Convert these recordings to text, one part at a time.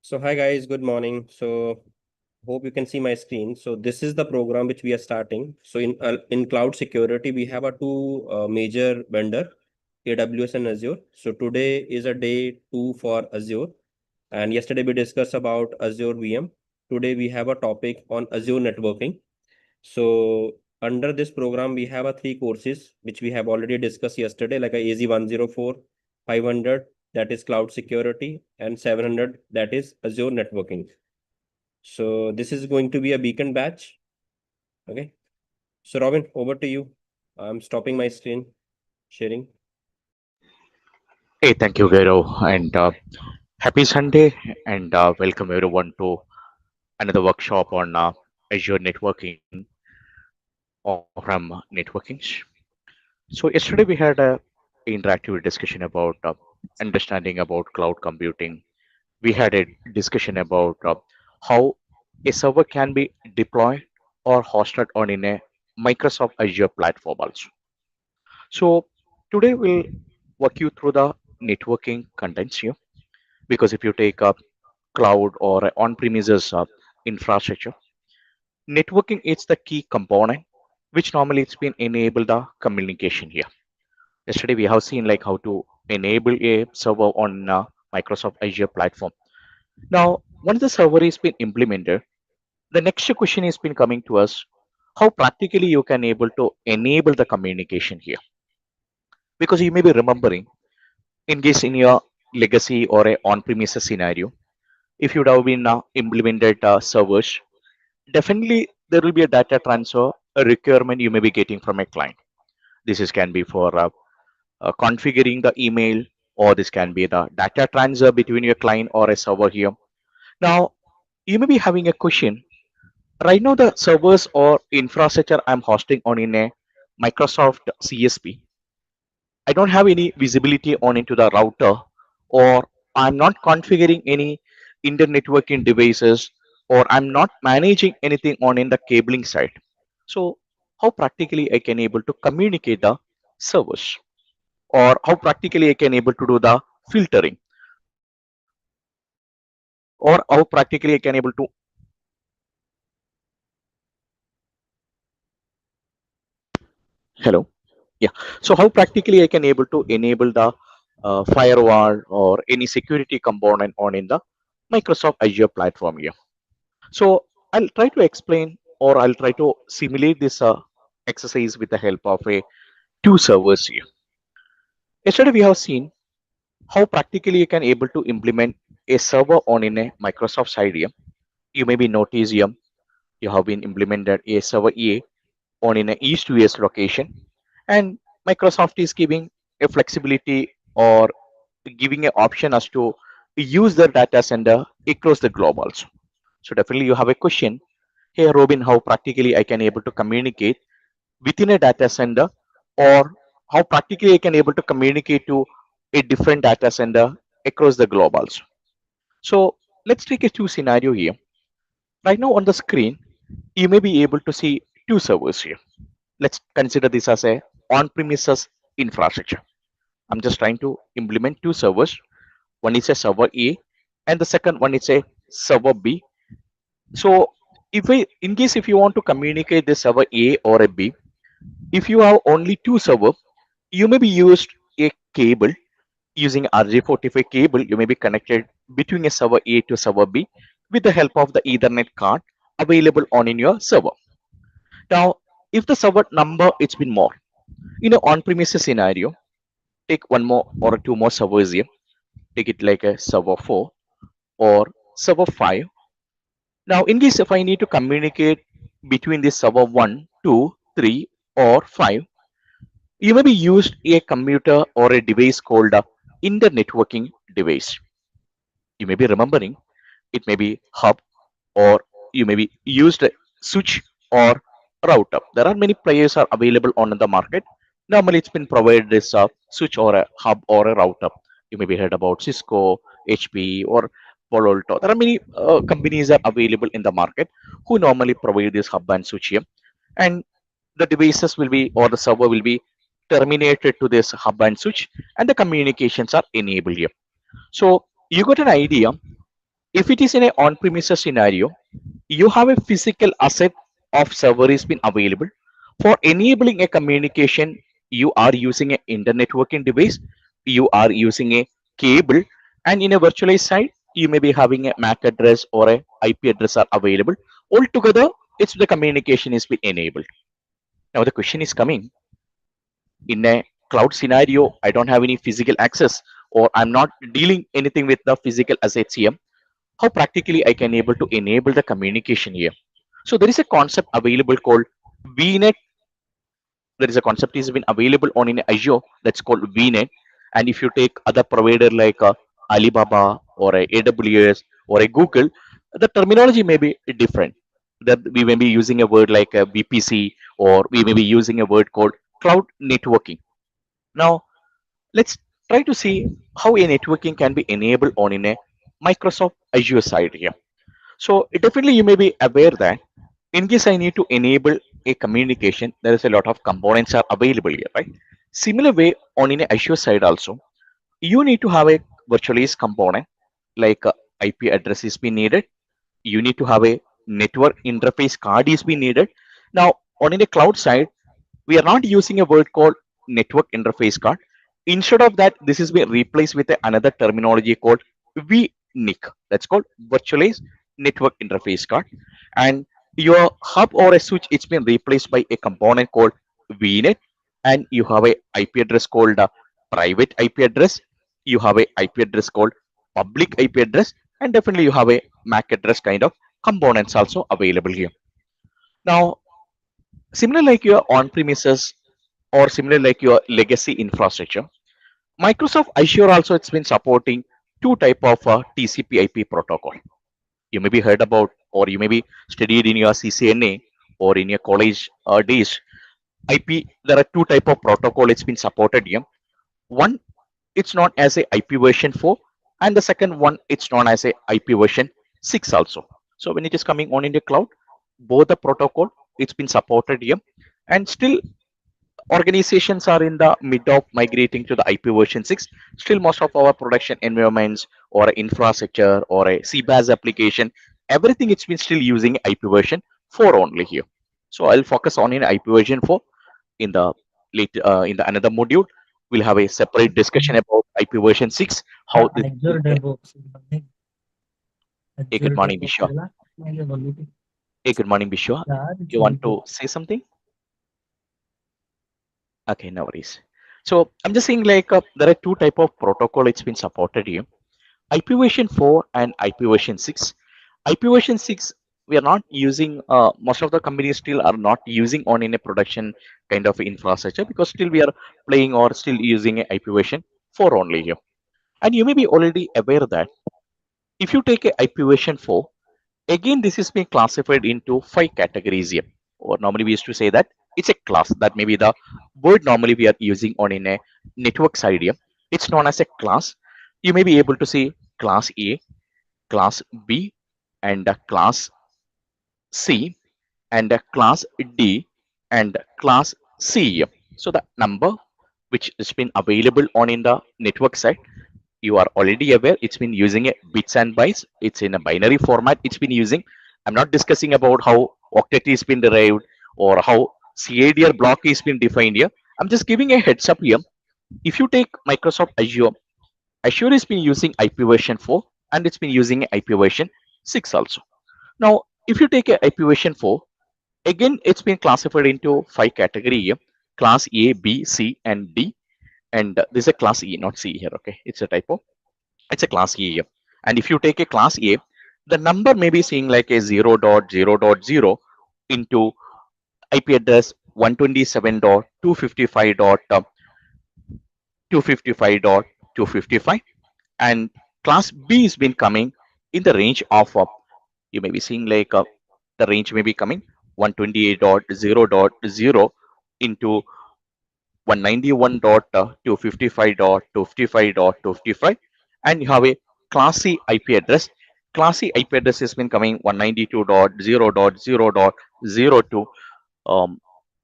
So hi guys, good morning. So hope you can see my screen. So this is the program which we are starting. So in cloud security, we have a two major vendor, AWS and Azure. So today is a day two for Azure, and yesterday we discussed about Azure VM. Today we have a topic on Azure networking. So under this program, we have a three courses which we have already discussed yesterday, like a AZ 104, 500, that is cloud security, and 700, that is Azure networking. So this is going to be a beacon batch. Okay. So Robin, over to you. I'm stopping my screen sharing. Hey, thank you, Gaurav, and happy Sunday, and welcome everyone to another workshop on Azure networking from networkings. So yesterday we had a interactive discussion about understanding about cloud computing. We had a discussion about how a server can be deployed or hosted on in a Microsoft Azure platform also. So today we'll walk you through the networking contents here because if you take up cloud or on-premises infrastructure, networking is the key component which normally it's been enable the communication here. Yesterday we have seen like how to enable a server on Microsoft Azure platform. Now, once the server is been implemented, the next question is been coming to us: how practically you can able to enable the communication here? Because you may be remembering, in case in your legacy or a on-premises scenario, if you would have been implemented servers, definitely there will be a data transfer, a requirement you may be getting from a client. This is can be for configuring the email, or this can be the data transfer between your client or a server here. Now, you may be having a question. Right now, the servers or infrastructure I'm hosting on in a Microsoft CSP, I don't have any visibility on into the router, or I'm not configuring any internet networking devices, or I'm not managing anything on in the cabling side. So how practically I can able to communicate the servers, or how practically I can able to do the filtering, or how practically I can able to hello, yeah. So how practically I can able to enable the firewall or any security component on in the Microsoft Azure platform here. So I'll try to explain, or I'll try to simulate this exercise with the help of a two servers here. Yesterday we have seen how practically you can able to implement a server on in a Microsoft side here. You may be notice here you have been implemented a server A on in a East US location, and Microsoft is giving a flexibility or giving an option as to use the data center across the globe also. So definitely you have a question. Hey Robin, how practically I can able to communicate within a data center, or how practically I can able to communicate to a different data center across the globe also. So let's take a two scenario here. Right now on the screen, you may be able to see two servers here. Let's consider this as a on-premises infrastructure. I'm just trying to implement two servers. One is a server A, and the second one is a server B. So in case if you want to communicate the server A or a B, if you have only two server, you may be used a cable using RJ45 cable. You may be connected between a server A to server B with the help of the Ethernet card available on in your server. Now, if the server number it's been more, in an on-premises scenario, take one more or two more servers here. Take it like a server 4 or server 5. Now, in case if I need to communicate between this server 1, 2, 3, or 5, you may be used a computer or a device called a internetworking device. You may be remembering it may be hub, or you may be used a switch or router. There are many players are available on the market. Normally, it's been provided this switch or a hub or a router. You may be heard about Cisco, HP, or Palo Alto. There are many companies are available in the market who normally provide this hub and switch here, and the devices will be, or the server will be terminated to this hub and switch, and the communications are enabled here. So you got an idea. If it is in a on-premises scenario, you have a physical asset of server is been available. For enabling a communication, you are using an internet networking device, you are using a cable, and in a virtualized side, you may be having a MAC address or a IP address are available. Altogether, it's the communication is been enabled. Now the question is coming, in a cloud scenario, I don't have any physical access, or I'm not dealing anything with the physical assets here. How practically I can able to enable the communication here? So there is a concept available called VNet. There is a concept is been available on in Azure that's called VNet. And if you take other provider like Alibaba or a AWS or a Google, the terminology may be different. That we may be using a word like a VPC, or we may be using a word called cloud networking. Now let's try to see how a networking can be enabled on in a Microsoft Azure side here. So definitely you may be aware that in case I need to enable a communication, there is a lot of components are available here, right? Similar way on in a Azure side also, you need to have a virtualized component like IP address is being needed. You need to have a network interface card is being needed. Now on in a cloud side, we are not using a word called network interface card. Instead of that, this is being replaced with another terminology called VNIC. That's called virtualized network interface card. And your hub or a switch, it's been replaced by a component called VNet. And you have a IP address called private IP address. You have a IP address called public IP address. And definitely you have a MAC address kind of components also available here. Now, similar like your on-premises or similar like your legacy infrastructure, Microsoft Azure also it's been supporting two type of TCP/IP protocol. You may be heard about, or you may be studied in your CCNA or in your college days. IP, there are two type of protocol it's been supported here. One, it's known as a IP version 4, and the second one it's known as a IP version 6 also. So when it is coming on in the cloud, both the protocol it's been supported here, and still organizations are in the mid of migrating to the IP version 6. Still, most of our production environments or infrastructure or a CBAS application, everything it's been still using IP version 4 only here. So I'll focus on in IP version 4 in the in the another module. We'll have a separate discussion about IP version 6. How this? Azure DevOps. Hey, Azure good morning, DevOps Bishwa. ಎಲ್ಲ ಹಾಗೆ ಬಂದ್ಬಿಟ್ಟು Hey, good morning, Bishwa. ಯಾರು You want to ಚಿಂತೆ say something? Okay, no worries. So I'm just saying like there are two type of protocol it's been supported here. IP version 4 and IP version 6. IP version 6 we are not using, most of the companies still are not using on in a production kind of infrastructure, because still we are playing or still using a IP version 4 only here. And you may be already aware that if you take a IP version 4, again this is being classified into 5 categories here. Or normally we used to say that it's a class. That may be the word normally we are using on in a network side here. It's known as a class. You may be able to see class A, class B, and class C, and class D, and class C. So the number which has been available on in the network side, you are already aware it's been using a bits and bytes. It's in a binary format. It's been using. I'm not discussing about how octet is been derived or how CADR block is been defined here. I'm just giving a heads up here. If you take Microsoft Azure, Azure has been using IP version 4 and it's been using IP version 6 also. Now, if you take a IP version 4, again it's been classified into 5 category here: class A, B, C, and D. And this is a class E, not C here. Okay, it's a typo. It's a class E here. And if you take a class A, the number may be seeing like a 0.0.0 into IP address 127.255.255.255, and class B has been coming in the range of you may be seeing like the range may be coming 128.0.0 into 191.255.255.255, and you have a class C IP address. Class C IP address has been coming 192.0.0.0 um,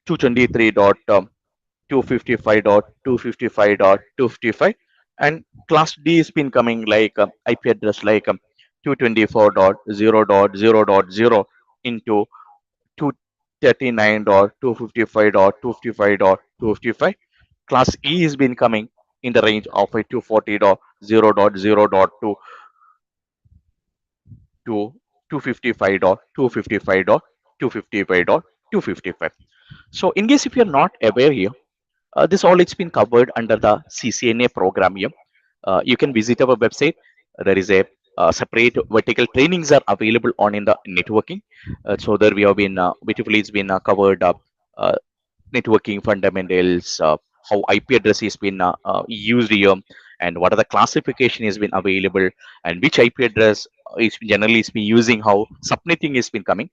223.255.255.255, and class D has been coming like IP address like 224.0.0.0 into 239.255.255.255. Class E has been coming in the range of a 240.0.0.2 to 255.255.255.255. So in case if you're not aware here, this all it's been covered under the CCNA program here. You can visit our website. There is a separate vertical trainings are available on in the networking. So there we have been beautifully it's been covered uh, networking fundamentals, how IP address has been used here, and what are the classification has been available, and which IP address is generally is been using, how subnetting has been coming.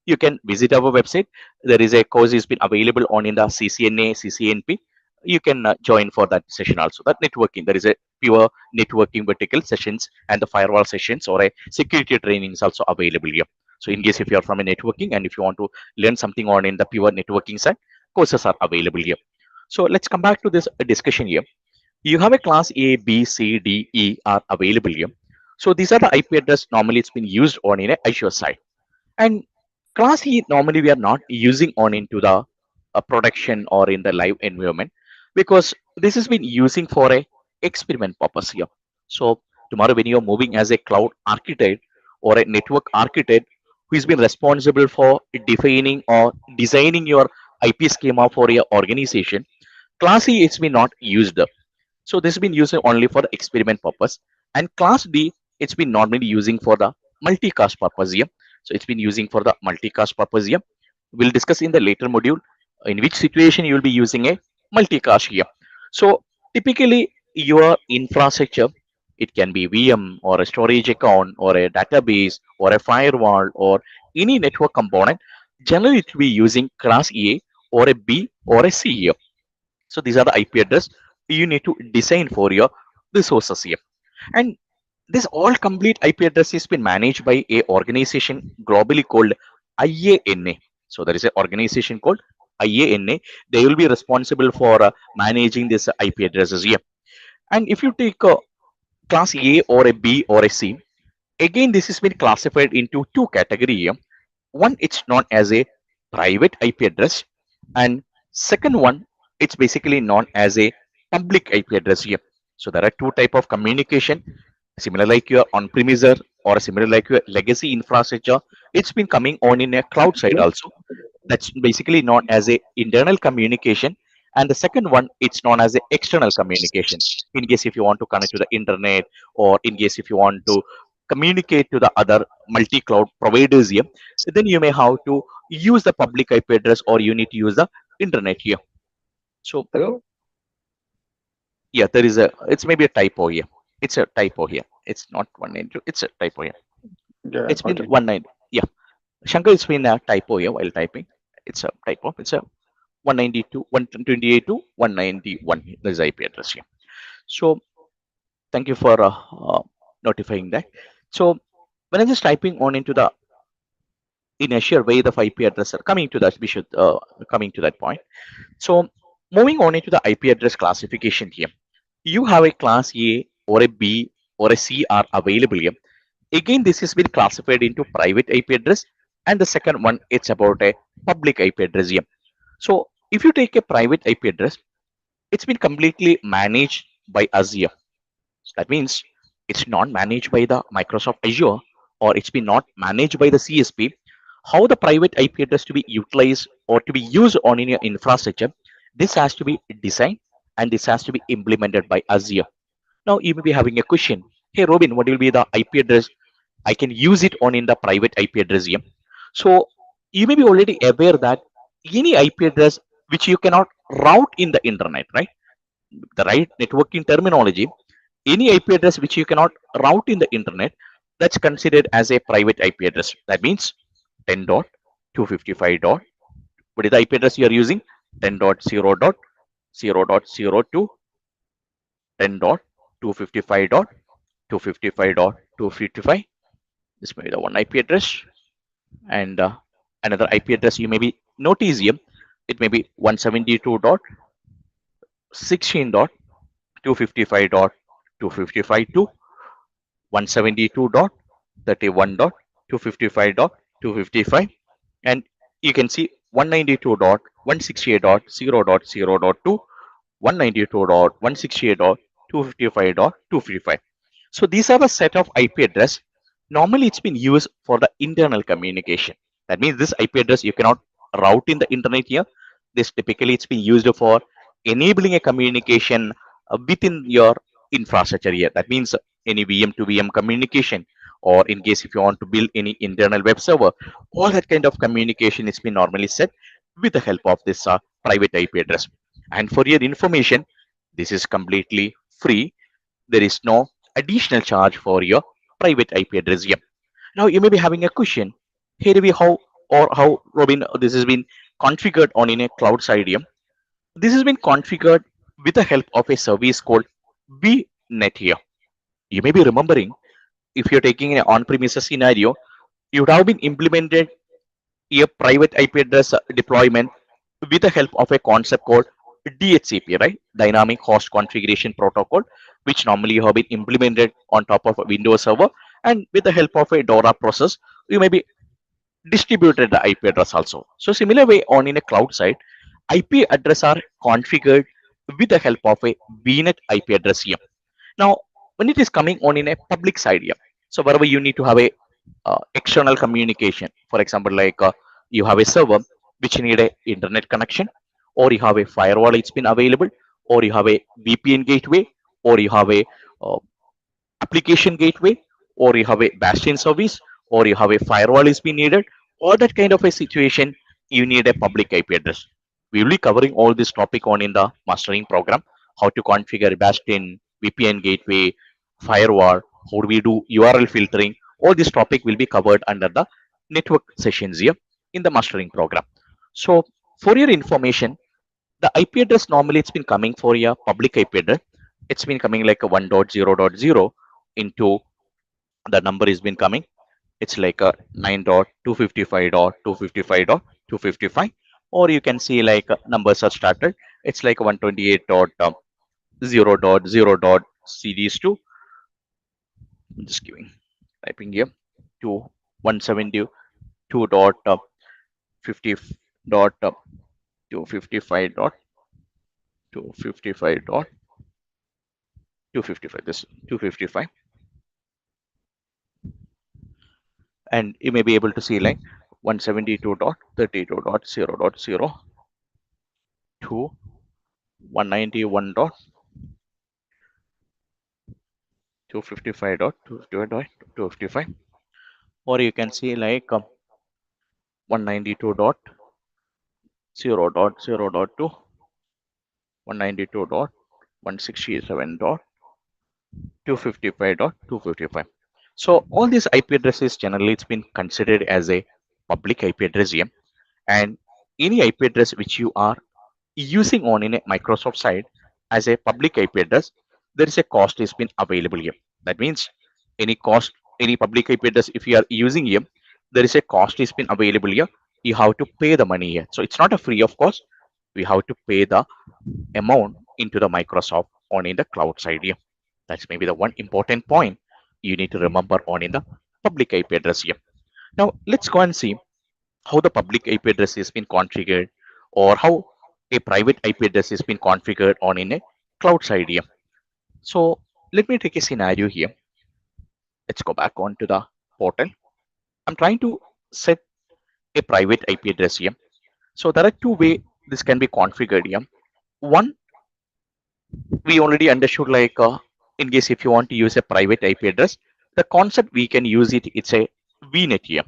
You can visit our website. There is a course has been available on in the CCNA, CCNP. You can join for that session also. That networking, there is a pure networking vertical sessions and the firewall sessions or a security training is also available here. So in case if you are from a networking and if you want to learn something on in the pure networking side, courses are available here. So let's come back to this discussion here. You have a class A, B, C, D, E are available here. So these are the IP address normally it's been used on in a Azure side. And class E normally we are not using on into the production or in the live environment because this has been using for a experiment purpose here. So tomorrow when you're moving as a cloud architect or a network architect who has been responsible for defining or designing your IP schema for your organization, class E it's been not used. So this has been used only for the experiment purpose. And class D, it's been normally using for the multicast purpose here. So it's been using for the multicast purpose here. We'll discuss in the later module in which situation you will be using a multicast here. So typically your infrastructure, it can be VM or a storage account or a database or a firewall or any network component. Generally it will be using class A or a B or a C here. So these are the IP address you need to design for your resources here. And this all complete IP address has been managed by a organization globally called IANA. So there is an organization called IANA. They will be responsible for managing this IP addresses here. And if you take class A or a B or a C, again this has been classified into two categories here. One, it's known as a private IP address, and second one, it's basically known as a public IP address here. So there are two type of communication, similar like your on-premises or similar like your legacy infrastructure. It's been coming on in a cloud side also. That's basically known as a internal communication, and the second one it's known as a external communication. In case if you want to connect to the internet, or in case if you want to communicate to the other multi-cloud providers here, then you may have to use the public IP address or you need to use the internet here. So Hello? yeah, there is a, it's maybe a typo here. It's a typo here. It's not 192. It's a typo here. Yeah, It's been okay. 19. Yeah, Shankar, it's been a typo here while typing. It's a typo. It's a 192, 128 to 191. There's IP address here. So thank you for notifying that. So when I'm just typing on into the in a sheer way the IP address are coming to that, we should coming to that point. So moving on into the IP address classification here, you have a class A or a B or a C are available here. Again, this has been classified into private IP address, and the second one it's about a public IP address here. So if you take a private IP address, it's been completely managed by Azure. That means it's not managed by the Microsoft Azure, or it's been not managed by the CSP. How the private IP address to be utilized or to be used on in your infrastructure, this has to be designed and this has to be implemented by Azure. Now you may be having a question. Hey Robin, what will be the IP address I can use it on in the private IP address here? So you may be already aware that any IP address which you cannot route in the internet, right? The right networking terminology, any IP address which you cannot route in the internet, that's considered as a private IP address. That means 10.255. What is the IP address you are using? 10.0.0.0.02, 10.255.255.255. This may be the one IP address. And another IP address you may be notice here. It may be 172.16.255.255.2, 172. 31.255.255, and you can see 192.168.0.0.2, 192.168.255.255. So these are the set of IP address. Normally it's been used for the internal communication. That means this IP address you cannot route in the internet here. This typically it's been used for enabling a communication within your infrastructure here. That means any VM to VM communication, or in case if you want to build any internal web server, all that kind of communication is been normally set with the help of this private IP address. And for your information, this is completely free. There is no additional charge for your private IP address here. Now you may be having a question, hey Ravi, how Robin this has been configured on in a cloud side here. This has been configured with the help of a service called vNet here. You may be remembering, if you're taking an on-premises scenario, you would have been implemented a private IP address deployment with the help of a concept called DHCP, right? Dynamic Host Configuration Protocol, which normally you have been implemented on top of a Windows server, and with the help of a DORA process, you may be distributed the IP address also. So similar way on in a cloud side, IP address are configured with the help of a VNet IP address here. Now, when it is coming on in a public side here, so wherever you need to have a external communication, for example, like you have a server which need a internet connection, or you have a firewall it's been available, or you have a VPN gateway, or you have a uh, application gateway, or you have a bastion service, or you have a firewall is being needed, or that kind of a situation, you need a public IP address. We will be covering all this topic on in the mastering program, how to configure bastion, VPN gateway, firewall, how do we do URL filtering. All this topic will be covered under the network sessions here in the mastering program. So for your information, the IP address normally it's been coming for your public IP address. It's been coming like a 1.0.0 into the number has been coming. It's like a 9.255.255.255, or you can see like numbers are started. It's like 128.0.0 series 2. I'm just giving typing here to 172.50 dot 255 dot 255 dot 255. This 255, and you may be able to see like 172.32.0.0 to 191.255.255, or you can see like 192.0.0.2, 192.167.255.255. So all these IP addresses generally it's been considered as a public IP address here, and any IP address which you are using on in a Microsoft side as a public IP address, there is a cost has been available here. That means any cost, any public IP address if you are using here, there is a cost has been available here. You have to pay the money here. So it's not a free of cost. We have to pay the amount into the Microsoft on in the cloud side here. That's maybe the one important point you need to remember on in the public IP address here. Now let's go and see how the public IP address has been configured, or how a private IP address has been configured on in a cloud side here. So let me take a scenario here. Let's go back onto the portal. I'm trying to set a private IP address here. So there are two ways this can be configured here. One, we already understood like in case if you want to use a private IP address, the concept we can use it, it's a VNet here.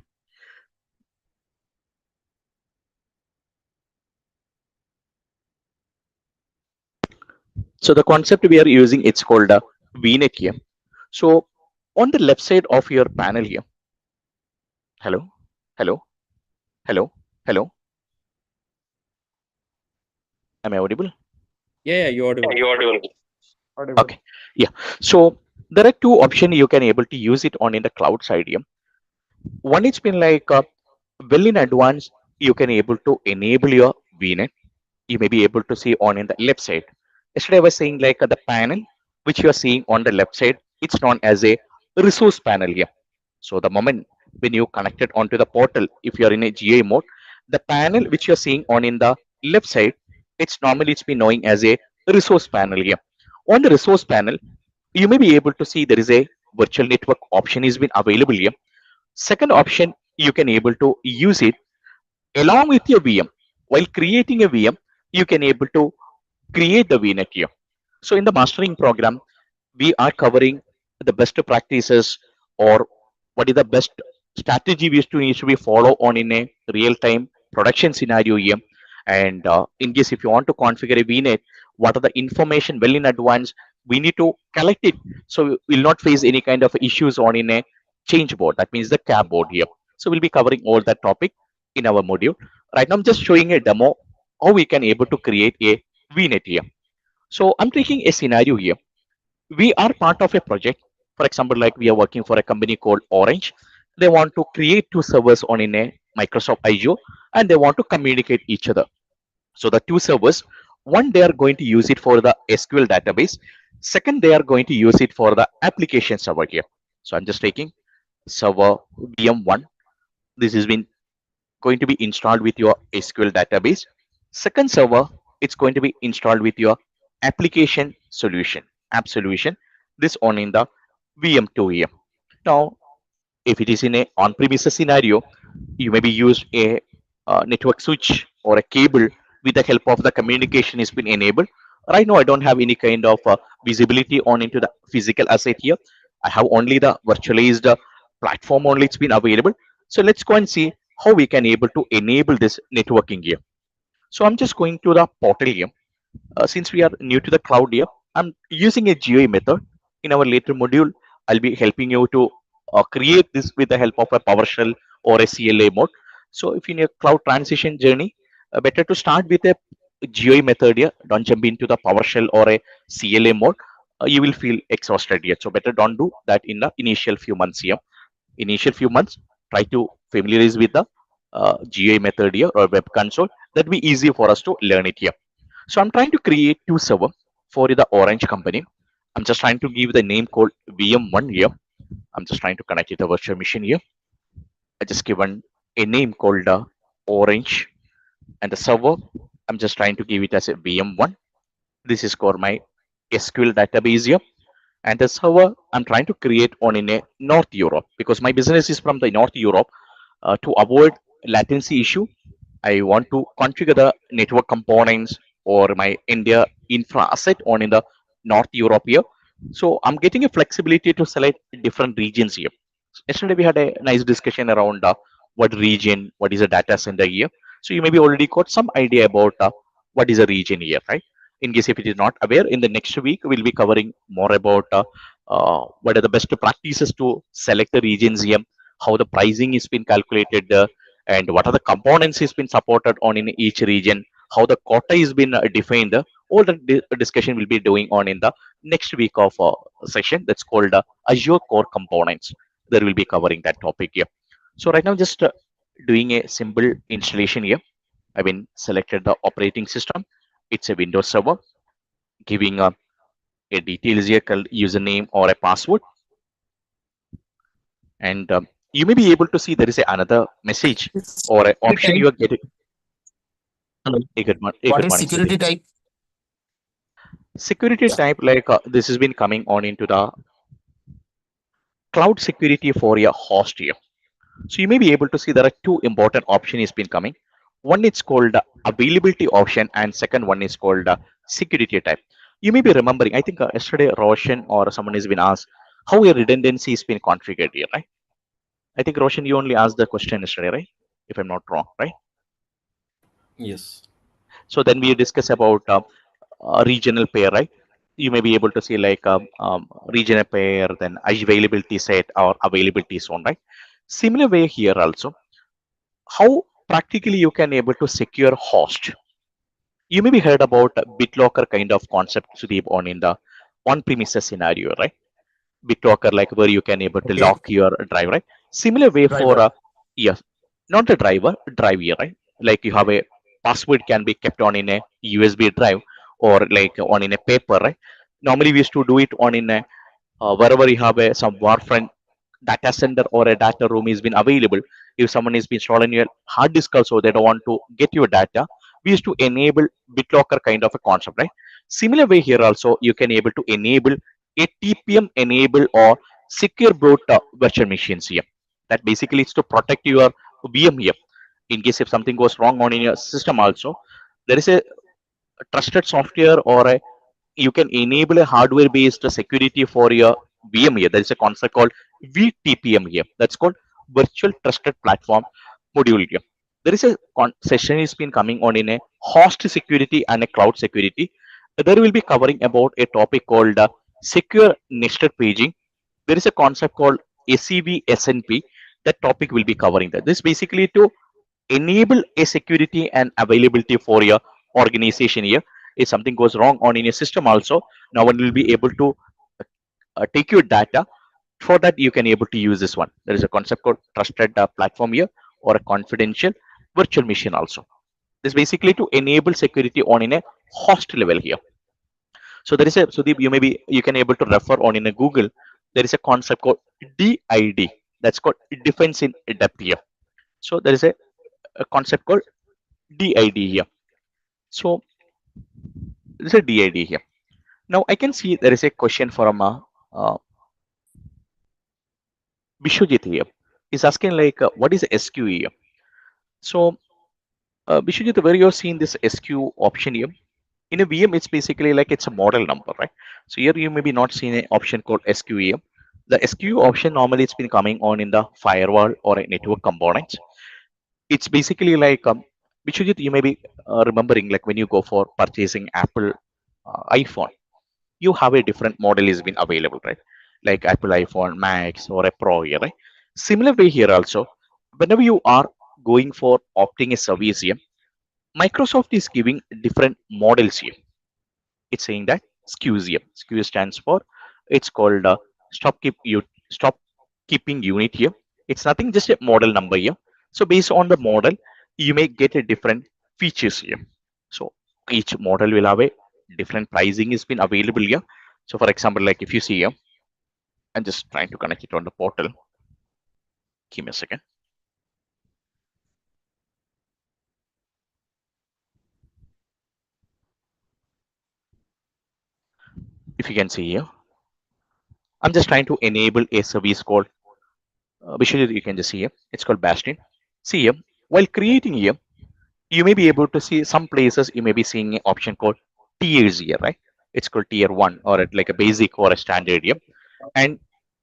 So the concept we are using, it's called a VNet here. So on the left side of your panel here, hello, hello, hello, hello, am I audible? Yeah, you're audible. Audible. Okay, yeah. So there are two options you can able to use it on in the cloud side here. One, it's been like well in advance, you can able to enable your VNet. You may be able to see on in the left side. Yesterday I was saying like the panel which you are seeing on the left side, it's known as a resource panel here. So the moment when you connected onto the portal, if you are in a GA mode, the panel which you're seeing on in the left side, it's been knowing as a resource panel here. On the resource panel, you may be able to see there is a virtual network option is been available here. Second option, you can able to use it along with your VM. While creating a VM, you can able to create the VNet here. So in the mastering program, we are covering the best practices or what is the best strategy we needs to be follow on in a real-time production scenario here. And in case if you want to configure a VNet, what are the information well in advance, we need to collect it. So we'll not face any kind of issues on in a change board. That means the cab board here. So we'll be covering all that topic in our module. Right now I'm just showing a demo how we can able to create a VNet here. So I'm taking a scenario here. We are part of a project. For example, like we are working for a company called Orange. They want to create two servers on in a Microsoft Azure and they want to communicate each other. So the two servers, one they are going to use it for the SQL database. Second, they are going to use it for the application server here. So I'm just taking server VM1. This has been going to be installed with your SQL database. Second server, it's going to be installed with your application solution, app solution. This on in the VM2 here. Now, if it is in a on-premises scenario, you maybe use a network switch or a cable with the help of the communication has been enabled. Right now, I don't have any kind of visibility on into the physical asset here. I have only the virtualized platform only it's been available. So let's go and see how we can able to enable this networking here. So I'm just going to the portal here. Since we are new to the cloud here, I'm using a GUI method. In our later module, I'll be helping you to create this with the help of a PowerShell or a CLA mode. So if in your cloud transition journey, better to start with a GUI method here. Don't jump into the PowerShell or a CLA mode. You will feel exhausted here. So better don't do that in the initial few months here. Initial few months, try to familiarize with the GUI method here or web console. That will be easy for us to learn it here. So I'm trying to create two server for the Orange company. I'm just trying to give the name called VM1 here. I'm just trying to connect it to the virtual machine here. I just given a name called Orange and the server. I'm just trying to give it as a VM1. This is called my SQL database here. And the server I'm trying to create on in a North Europe because my business is from the North Europe. To avoid latency issue, I want to configure the network components or my India infra asset on in the North Europe here. So I'm getting a flexibility to select different regions here. Yesterday we had a nice discussion around what region, what is a data center here. So you maybe already got some idea about what is a region here, right? In case if it is not aware, in the next week we'll be covering more about what are the best practices to select the regions here, how the pricing is been calculated, and what are the components is been supported on in each region, how the quota is been defined. All the discussion will be doing on in the next week of session that's called Azure Core Components. There will be covering that topic here. So right now, just doing a simple installation here. I've been selected the operating system. It's a Windows server, giving a details here called username or a password. And you may be able to see there is another message or an option you are getting. Hello. What is security type? Security type, like this has been coming on into the cloud security for your host here. So you may be able to see there are two important options has been coming. One is called availability option and second one is called security type. You may be remembering, I think yesterday Roshan or someone has been asked how a redundancy has been configured here, right? I think Roshan, you only asked the question yesterday, right? If I'm not wrong, right? Yes. So then we discuss about regional pair, right? You may be able to see like regional pair, then availability set or availability zone, right? Similar way here also, how practically you can able to secure host. You may be heard about BitLocker kind of concept, Sudeep, on in the on-premises scenario, right? BitLocker, like where you can able to Okay. lock your drive, right? Similar way for Driver. yes, not the driver, drive here, right? Like you have a password can be kept on in a USB drive or like on in a paper, right? Normally we used to do it on in a wherever you have a some warframe data center or a data room is been available. If someone is been installing your hard disk also, they don't want to get your data, we used to enable BitLocker kind of a concept, right? Similar way here also, you can able to enable a TPM enable or secure boot virtual machines here. That basically is to protect your VM here. In case if something goes wrong on in your system also, there is a trusted software or a you can enable a hardware based security for your VM here. There is a concept called VTPM here. That's called Virtual Trusted Platform Module here. There is a session is been coming on in a host security and a cloud security. There will be covering about a topic called secure nested paging. There is a concept called SEV SNP. That topic will be covering that. This basically to enable a security and availability for your organization here. If something goes wrong on in your system also, no one will be able to take your data. For that you can able to use this one. There is a concept called trusted platform here or a confidential virtual machine also. This basically to enable security on in a host level here. So there is a, so you maybe you can able to refer on in a Google. There is a concept called DID. That's called defense in depth here. So there is a concept called DID here. So there's a DID here. Now I can see there is a question from uh, Bishojit here. He's asking like, what is SKU here? So Bishojit, where you're seeing this SKU option here, in a VM, it's basically like it's a model number, right? So here you maybe not seen an option called SKU here. The SKU option normally it's been coming on in the firewall or a network components. It's basically like, Bishojit, you may be remembering like when you go for purchasing Apple iPhone, you have a different model is been available, right? Like Apple iPhone Max or a Pro here, right? Similar way here also, whenever you are going for opting a service here, Microsoft is giving different models here. It's saying that SKUs here. SKU stands for, it's called stop keeping unit here. It's nothing, just a model number here. So based on the model, you may get a different features here. So each model will have a different pricing has been available here. So for example, like if you see here, I'm just trying to connect it on the portal. Give me a second. If you can see here, I'm just trying to enable a service called, visually you can just see here, it's called Bastion. See here, while creating here, you may be able to see some places you may be seeing an option called tiers here, right? It's called tier 1 or like a basic or a standard here. And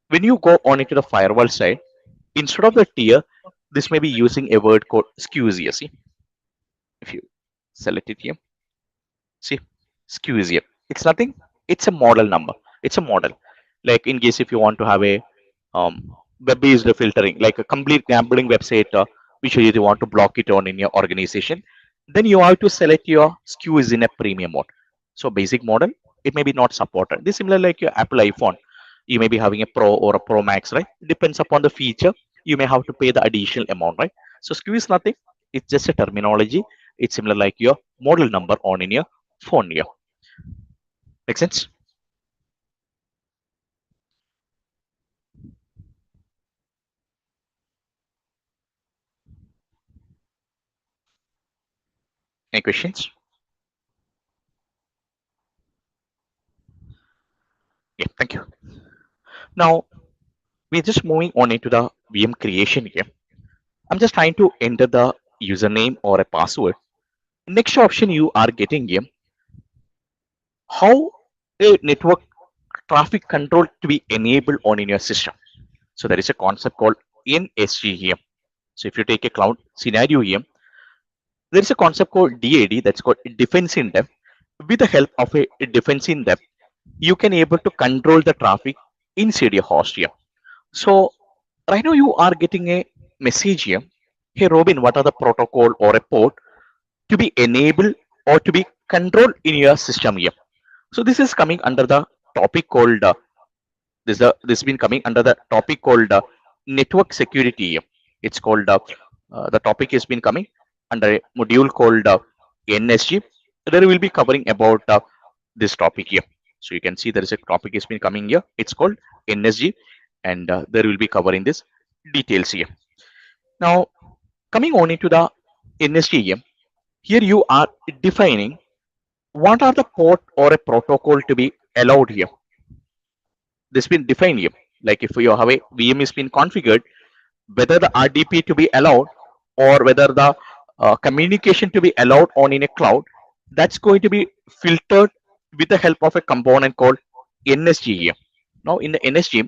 when you go on into the firewall side, instead of the tier, this may be using a word called SKUs here. See, if you select it here, see, SKUs here. It's nothing, it's a model number. It's a model. Like in case if you want to have a web-based filtering, like a complete gambling website, which you want to block it on in your organization, then you have to select your SKUs in a premium mode. So basic model, it may be not supported. This similar like your Apple iPhone, you may be having a Pro or a Pro Max, right? Depends upon the feature, you may have to pay the additional amount, right? So SKU is nothing, it's just a terminology. It's similar like your model number on in your phone here. Make sense? Any questions? Yeah, thank you. Now we're just moving on into the VM creation here. I'm just trying to enter the username or a password. Next option you are getting here, how a network traffic control to be enabled on in your system. So there is a concept called NSG here. So if you take a cloud scenario here, there is a concept called DAD, that's called defense in depth. With the help of a defense in depth, you can able to control the traffic inside your host here. So right now you are getting a message here. Hey Robin, what are the protocol or a port to be enabled or to be controlled in your system here? So this is coming under the topic called this has been coming under the topic called network security here. It's called the topic has been coming under a module called NSG. There will be covering about this topic here. So you can see there is a topic has been coming here. It's called NSG. and there will be covering this details here. Now, coming on into the NSGM, here you are defining what are the port or a protocol to be allowed here. This been defined here. Like if you have a VM is been configured, whether the RDP to be allowed or whether the communication to be allowed on in a cloud, that's going to be filtered with the help of a component called NSG here. Now in the NSG,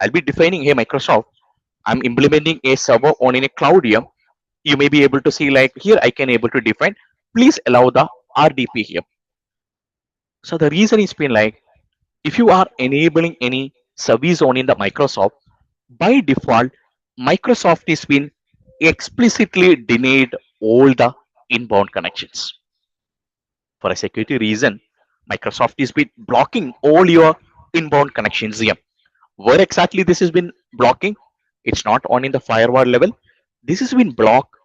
I'll be defining here Microsoft. I'm implementing a server on in a cloud here. You may be able to see like here I can able to define, please allow the RDP here. So the reason is been like if you are enabling any service on in the Microsoft, by default, Microsoft is been explicitly denied all the inbound connections. For a security reason, Microsoft is been blocking all your inbound connections here. Where exactly this has been blocking? It's not on in the firewall level. This has been blocked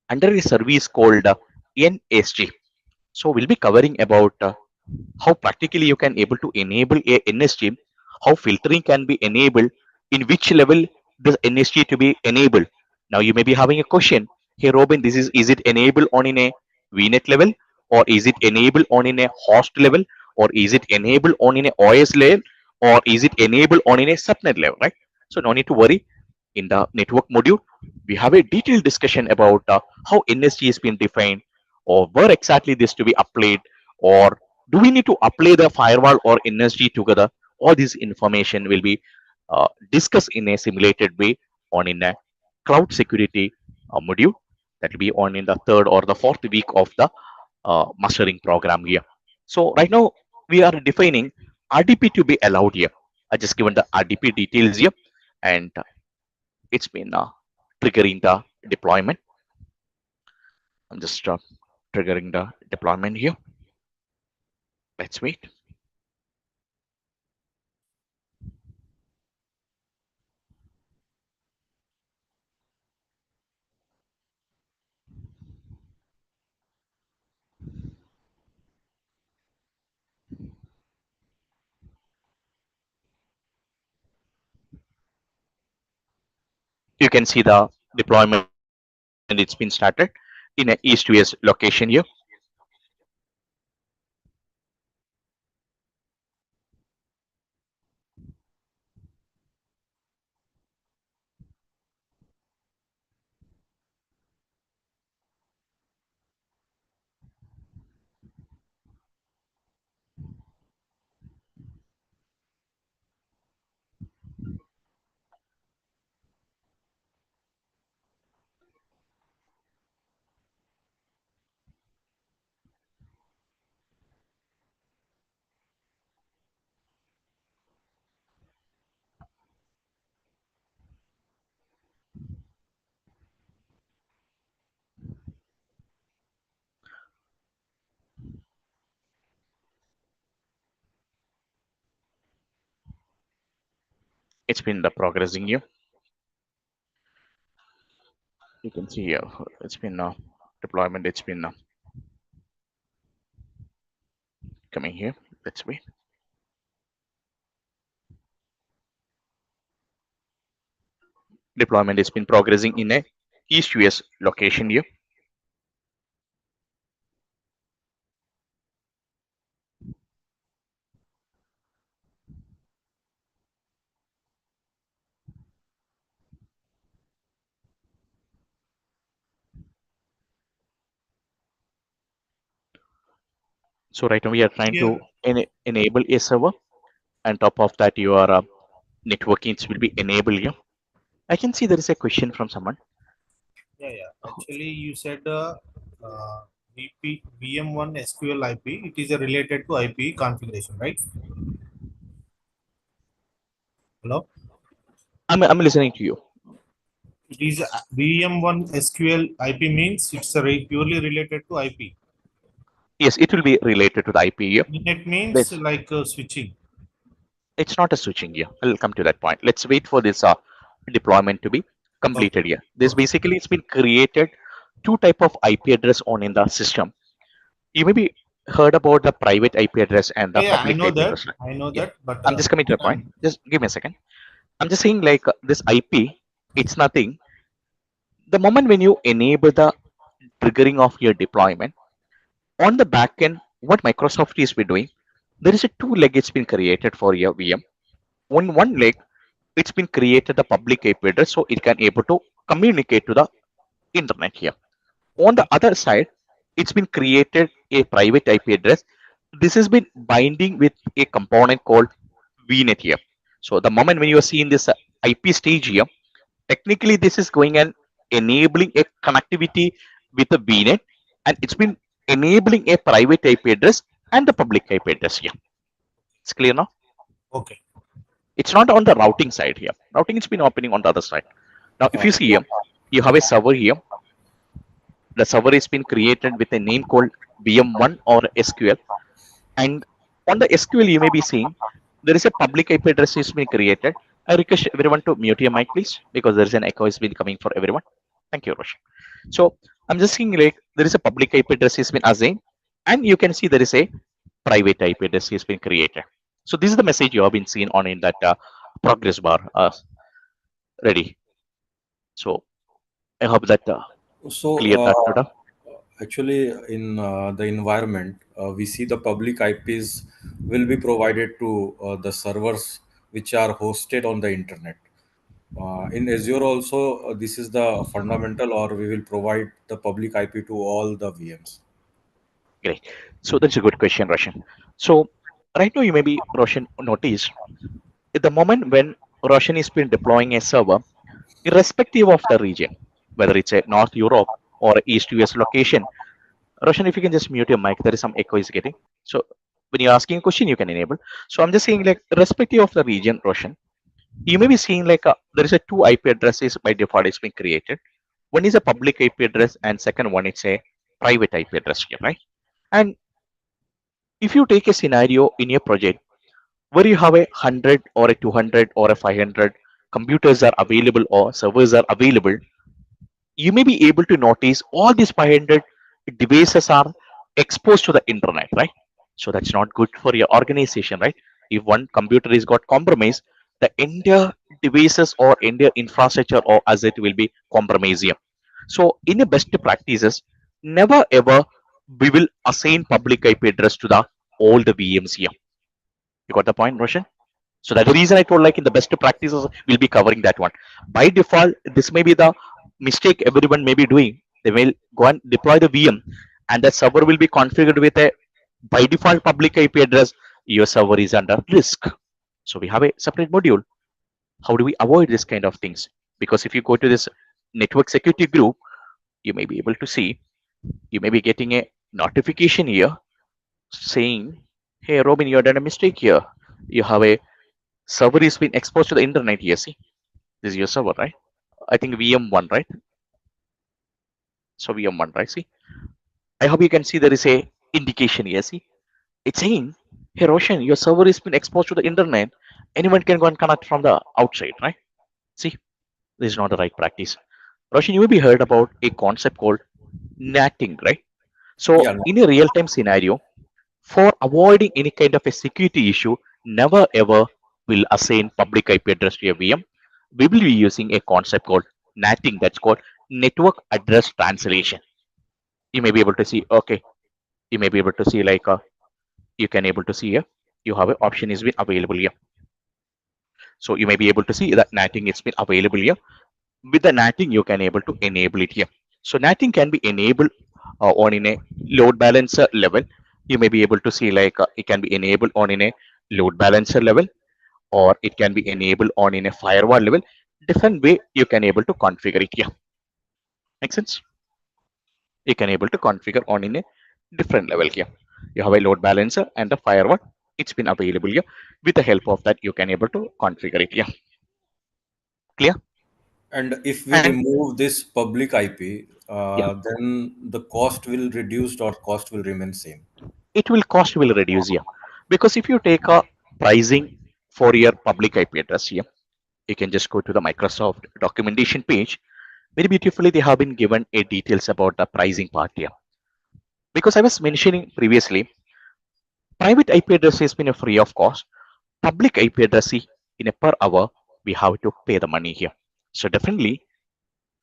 under a service called NSG. So we'll be covering about how practically you can able to enable a NSG, how filtering can be enabled, in which level the NSG to be enabled. Now you may be having a question, hey Robin, this is it enabled on in a VNet level, or is it enabled on in a host level, or is it enabled on in a OS level, or is it enabled on in a subnet level, right? So no need to worry. In the network module, we have a detailed discussion about how NSG is being defined, or where exactly this to be applied, or do we need to apply the firewall or NSG together? All this information will be discussed in a simulated way on in a cloud security module that will be on in the third or the fourth week of the mastering program here. So right now we are defining RDP to be allowed here. I just given the RDP details here, and it's been triggering the deployment. I'm just triggering the deployment here. Let's wait. You can see the deployment, it's been started in a east to west location here. It's been the progressing here. You can see here, it's been deployment, it's been coming here. Let's wait. Deployment has been progressing in a east US location here. So right now we are trying to enable a server, and top of that your networking will be enabled here. I can see there is a question from someone. Yeah. Actually, you said VM1 SQL IP. It is related to IP configuration, right? Hello. I'm listening to you. It is VM1 SQL IP means it's purely related to IP. Yes, it will be related to the IP here. It means like switching. It's not a switching here. I'll come to that point. Let's wait for this deployment to be completed here. This basically it's been created two type of IP address on in the system. You maybe heard about the private IP address and the public IP address. I know that, but I'm just coming to the point. Just give me a second. I'm just saying like this IP, it's nothing. The moment when you enable the triggering of your deployment on the back end, what Microsoft is be doing, there is a two leg it's been created for your VM. One leg, it's been created the public IP address so it can able to communicate to the internet here. On the other side, it's been created a private IP address. This has been binding with a component called VNet here. So the moment when you are seeing this IP stage here, technically this is going and enabling a connectivity with the VNet, and it's been enabling a private IP address and the public IP address here. It's clear now? Okay. It's not on the routing side here. Routing it's been happening on the other side. Now, if you see here, you have a server here. The server has been created with a name called VM1 or SQL. And on the SQL, you may be seeing there is a public IP address has been created. I request everyone to mute your mic, please, because there is an echo has been coming for everyone. Thank you, Roshan. So I'm just saying like there is a public IP address has been assigned, and you can see there is a private IP address has been created. So this is the message you have been seen on in that progress bar ready. So I hope that So, clear that to actually, in the environment, we see the public IPs will be provided to the servers which are hosted on the internet. In Azure also, this is the fundamental, or we will provide the public IP to all the VMs. Great. So that's a good question, Roshan. So right now you may be Roshan notice at the moment when Roshan is been deploying a server, irrespective of the region, whether it's a North Europe or East US location. Roshan, if you can just mute your mic, there is some echo is getting. So when you're asking a question, you can enable. So I'm just saying like irrespective of the region, Roshan, you may be seeing like there is a two IP addresses by default is being created. One is a public IP address and second one is a private IP address here, right? And if you take a scenario in your project where you have a 100 or a 200 or a 500 computers are available or servers are available, you may be able to notice all these 500 devices are exposed to the internet, right? So that's not good for your organization, right? If one computer is got compromised, the entire devices or entire infrastructure or asset will be compromised here. So in the best practices, never ever we will assign public IP address to the all the VMs here. You got the point, Roshan? So that's the reason I told like in the best practices we'll be covering that one. By default, this may be the mistake everyone may be doing. They will go and deploy the VM and the server will be configured with a by default public IP address. Your server is under risk. So we have a separate module. How do we avoid this kind of things? Because if you go to this network security group, you may be able to see, you may be getting a notification here saying, hey, Robin, you have done a mistake here. You have a server is been exposed to the internet here. See, this is your server, right? I think VM1, right? So VM1, right? See, I hope you can see there is a indication here. See, it's saying, hey, Roshan, your server has been exposed to the internet. Anyone can go and connect from the outside, right? See, this is not the right practice. Roshan, you may be heard about a concept called natting, right? So Yeah, in a real-time scenario, for avoiding any kind of a security issue, never ever will assign public IP address to a VM. We will be using a concept called natting, that's called network address translation. You may be able to see, okay, you may be able to see like you can able to see here, you have an option is been available here. So you may be able to see that natting it's been available here. With the natting, you can able to enable it here. So natting can be enabled on in a load balancer level. You may be able to see like it can be enabled on in a load balancer level, or it can be enabled on in a firewall level. Different way you can able to configure it here. Make sense? You can able to configure on in a different level here. You have a load balancer and a firewall. It's been available here. With the help of that, you can able to configure it here. Clear? and if we And remove this public IP, yeah, then the cost will reduce or cost will remain same. it will cost will reduce here. Because if you take a pricing for your public IP address here, you can just go to the Microsoft documentation page. Very beautifully, they have been given a details about the pricing part here. Because I was mentioning previously, private IP address has been a free of cost. Public IP address in a per hour we have to pay the money here. So definitely,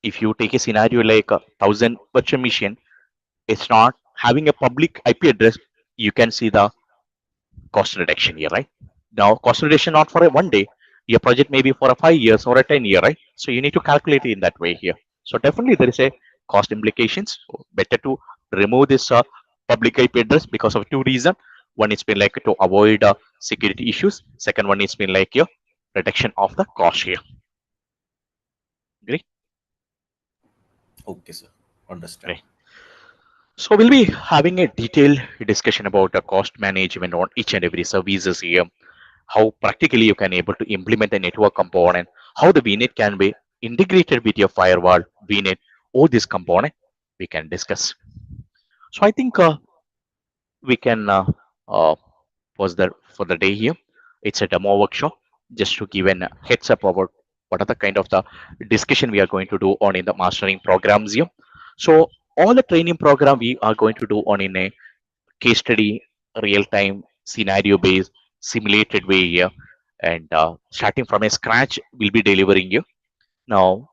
if you take a scenario like a 1,000 virtual machine, it's not having a public IP address. You can see the cost reduction here, right? Now, cost reduction not for a one day. Your project may be for a 5 years or a 10 year, right? So you need to calculate it in that way here. So definitely there is a cost implications. So better to remove this public IP address because of two reasons. One is been like to avoid security issues. Second one is been like your reduction of the cost here. Agree? Okay, sir. Understand. Right. So we'll be having a detailed discussion about the cost management on each and every services here, how practically you can able to implement a network component, how the VNet can be integrated with your firewall, VNet, all this component we can discuss. So I think we can pause there for the day here. It's a demo workshop just to give an heads up about what are the kind of the discussion we are going to do on in the mastering programs here. So all the training program we are going to do on in a case study, real time, scenario based, simulated way here. And starting from a scratch, we'll be delivering you. Now,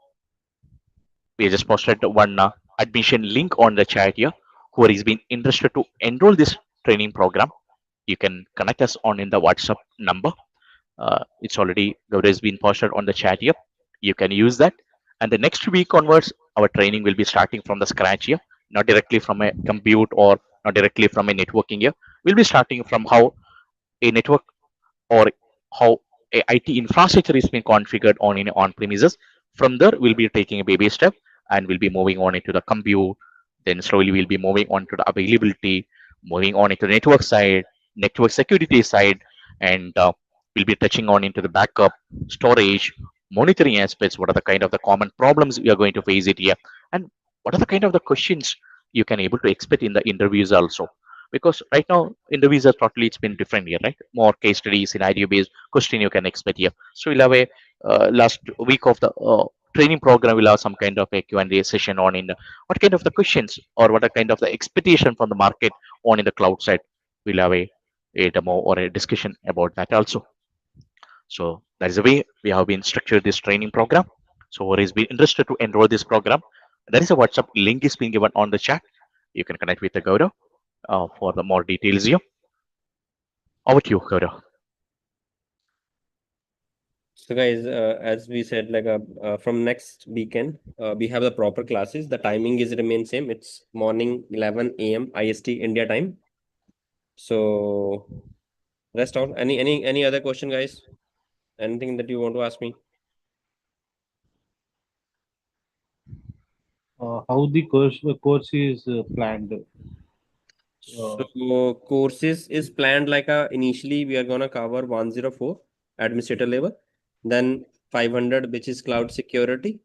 we just posted one admission link on the chat here. Who is been interested to enroll this training program, you can connect us on in the WhatsApp number. It's already Gaurav has been posted on the chat here. You can use that. And the next week onwards, our training will be starting from the scratch here, not directly from a compute or not directly from a networking here. We'll be starting from how a network or how a IT infrastructure is being configured on in on premises. From there, we'll be taking a baby step and we'll be moving on into the compute. Then slowly we'll be moving on to the availability, moving on into the network side, network security side, and we'll be touching on into the backup, storage, monitoring aspects. What are the kind of the common problems we are going to face it here, and what are the kind of the questions you can able to expect in the interviews also, because right now interviews are totally it's been different here, right? More case study scenario based question you can expect here. So we'll have a last week of the training program, we'll have some kind of a Q&A session on in the, what kind of the questions or what are kind of the expectation from the market on in the cloud side. We'll have a demo or a discussion about that also. So that is the way we have been structured this training program. So who is been interested to enroll this program, there is a WhatsApp link is being given on the chat. You can connect with the Gaurav for the more details here. Over to you, Gaurav. So guys, as we said, like from next weekend, we have the proper classes. The timing is remain same. It's morning 11 a.m. IST India time. So rest all. Any other question, guys? Anything that you want to ask me? How the course is planned? So courses is planned like initially we are gonna cover 104 administrator level, then 500 which is cloud security,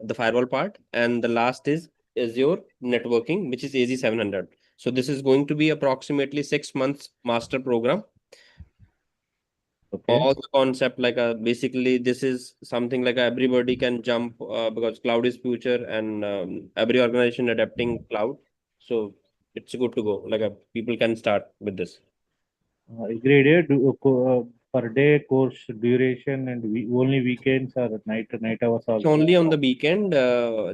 the firewall part, and the last is Azure networking, which is AZ 700. So this is going to be approximately 6 months master program. Okay. All the concept like basically this is something like everybody can jump because cloud is future and every organization adapting cloud. So it's good to go. Like people can start with this. Every day, per day course duration and only weekends or night hours It's also. only on the weekend.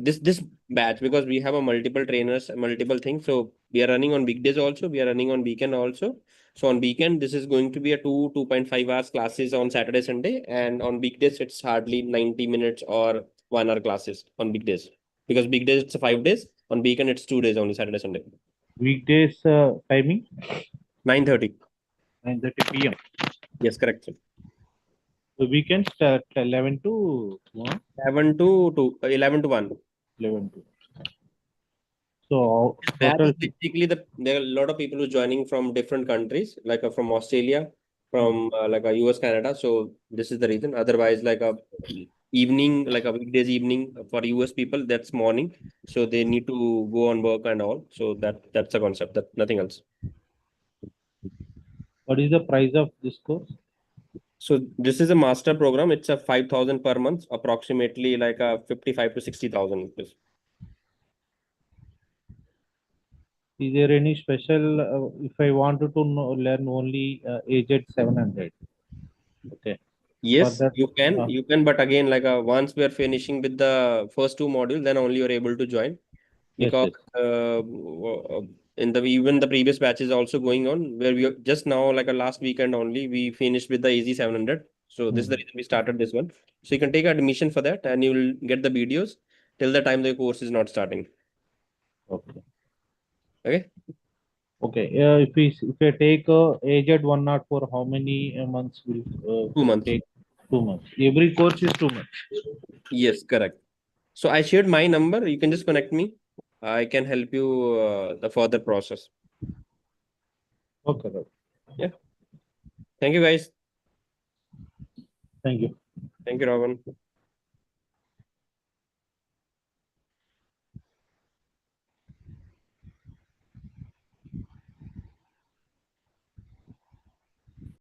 This batch because we have a multiple trainers, multiple things. So we are running on weekdays also. We are running on weekend also. So on weekend, this is going to be a 2.5 hours classes on Saturday, Sunday, and on weekdays it's hardly 90 minutes or 1 hour classes on weekdays. Because weekdays it's 5 days. On weekend it's 2 days only, Saturday, Sunday. Weekdays timing 9:30. 9:30 p.m. Yes, correct. Sir. The weekends start 11 to 1. 11 to 1. 11 to. So That is total basically there are a lot of people who are joining from different countries, like from Australia, from like a US, Canada. So this is the reason. Otherwise, like a evening, like a weekdays evening for US people, that's morning. So they need to go on work and all. So that's the concept. That nothing else. what is the price of this course? So this is a master program. It's a 5,000 per month, approximately like a 55 to 60,000. Is there any special if I wanted to learn only AZ 700? Okay. Yes, that, you can, but again, like once we are finishing with the first two modules, then only you're able to join. yes, Because yes. in the even the previous batch is also going on, where we are just now, like a last weekend only, we finished with the AZ 700. So this is the reason we started this one. So you can take admission for that, and you will get the videos till the time the course is not starting. Okay. Okay. Okay. If we take aged 104, how many months will 2 months. take? 2 months. Every course is 2 months. Yes, correct. So I shared my number. You can just connect me. I can help you the further process. Okay. Right. Yeah. Thank you, guys. Thank you. Thank you, Robin.